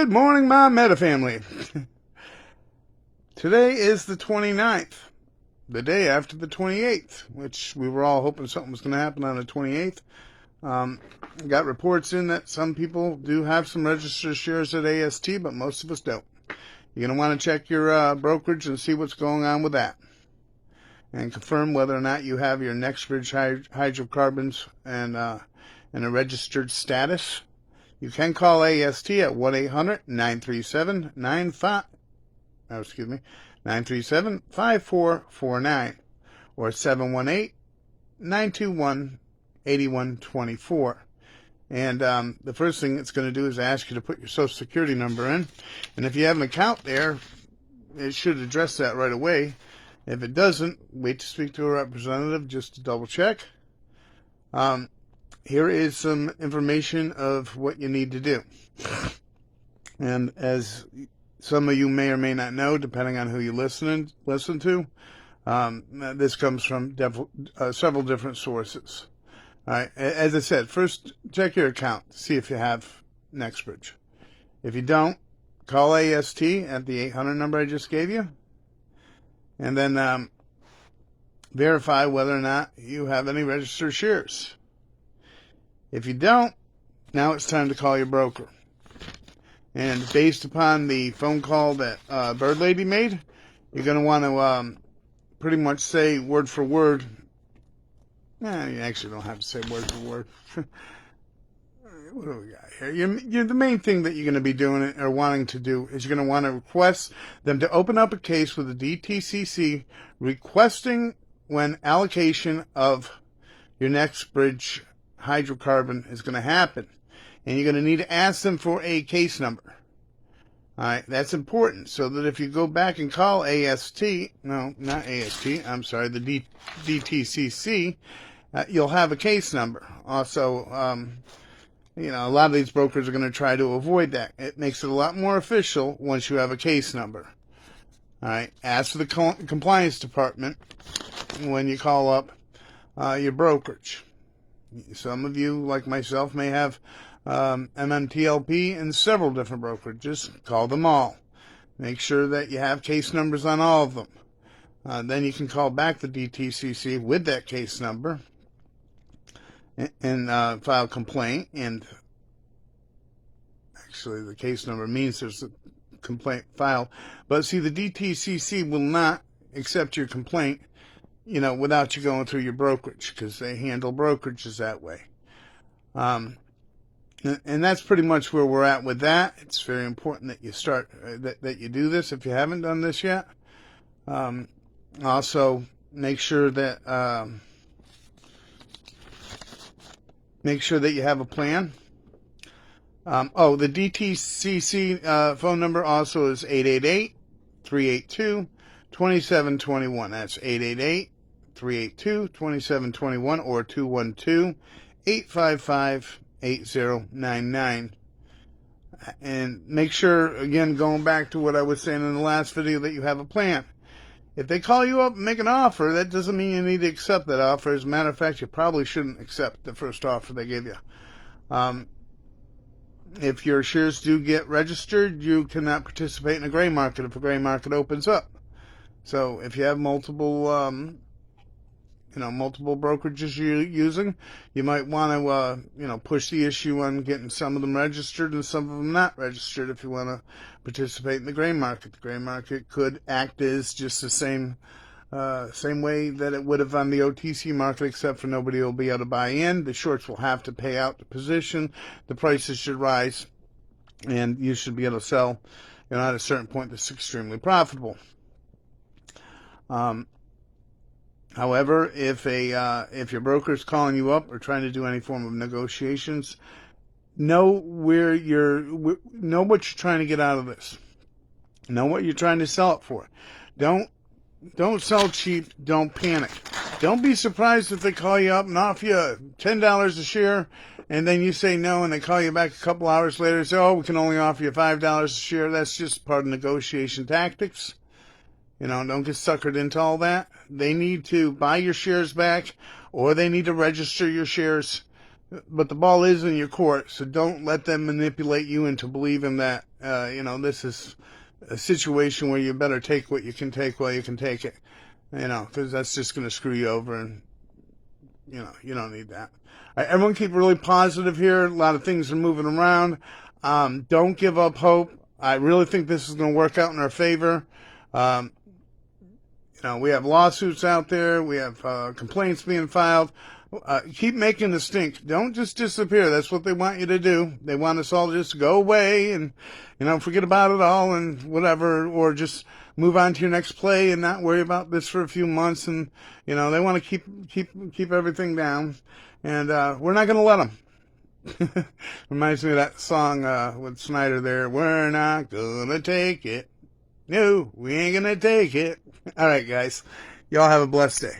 Good morning, my meta family. Today is the 29th, the day after the 28th, which we were all hoping something was going to happen on the 28th. Got reports in that some people do have some registered shares at AST, but most of us don't. You're going to want to check your brokerage and see what's going on with that, and confirm whether or not you have your NextBridge hydrocarbons and a registered status. You can call AST at 1-800-937-5449 or 718-921-8124. And the first thing it's going to do is ask you to put your Social Security number in. And if you have an account there, it should address that right away. If it doesn't, wait to speak to a representative just to double check. Here is some information of what you need to do. And as some of you may or may not know, depending on who you listen to, this comes from several different sources. All right. As I said, first check your account to see if you have NextBridge. If you don't, call AST at the 800 number I just gave you, and then verify whether or not you have any registered shares. If you don't, now it's time to call your broker. And based upon the phone call that Bird Lady made, you're going to want to pretty much say word for word. You actually don't have to say word for word. What do we got here? The main thing that you're going to be doing or wanting to do is you're going to want to request them to open up a case with the DTCC requesting when allocation of your NextBridge hydrocarbon is going to happen, and you're going to need to ask them for a case number. All right, that's important, so that if you go back and call AST, no, not AST, I'm sorry, the DTCC, you'll have a case number. Also, a lot of these brokers are going to try to avoid that. It makes it a lot more official once you have a case number. All right, ask for the compliance department when you call up your brokerage. Some of you, like myself, may have MMTLP in several different brokerages. Call them all. Make sure that you have case numbers on all of them. Then you can call back the DTCC with that case number and file a complaint. And actually, the case number means there's a complaint filed. But see, the DTCC will not accept your complaint without you going through your brokerage, because they handle brokerages that way. And that's pretty much where we're at with that. It's very important that you start, that you do this if you haven't done this yet. Also, make sure that you have a plan. The DTCC phone number also is 888-382-2721. That's 888-382-2721 or 212-855-8099. And make sure, again, going back to what I was saying in the last video, that you have a plan. If they call you up and make an offer, that doesn't mean you need to accept that offer. As a matter of fact, you probably shouldn't accept the first offer they give you. If your shares do get registered, you cannot participate in a gray market if a gray market opens up. So if you have multiple brokerages you're using, you might want to, push the issue on getting some of them registered and some of them not registered if you want to participate in the gray market. The gray market could act as just the same way that it would have on the OTC market, except for nobody will be able to buy in. The shorts will have to pay out the position. The prices should rise, and you should be able to sell, at a certain point that's extremely profitable. However, if your broker is calling you up or trying to do any form of negotiations, know what you're trying to get out of this. Know what you're trying to sell it for. Don't sell cheap. Don't panic. Don't be surprised if they call you up and offer you $10 a share, and then you say no, and they call you back a couple hours later and say, "Oh, we can only offer you $5 a share." That's just part of negotiation tactics. Don't get suckered into all that. They need to buy your shares back, or they need to register your shares but the ball is in your court, so don't let them manipulate you into believing that, this is a situation where you better take what you can take while you can take it, because that's just going to screw you over, and, you don't need that. All right, everyone keep really positive here. A lot of things are moving around. Don't give up hope. I really think this is going to work out in our favor. We have lawsuits out there. We have complaints being filed. Keep making the stink. Don't just disappear. That's what they want you to do. They want us all to just go away and, forget about it all and whatever, or just move on to your next play and not worry about this for a few months. And, they want to keep everything down. And we're not going to let them. Reminds me of that song with Snyder there. We're not going to take it. No, we ain't going to take it. All right, guys. Y'all have a blessed day.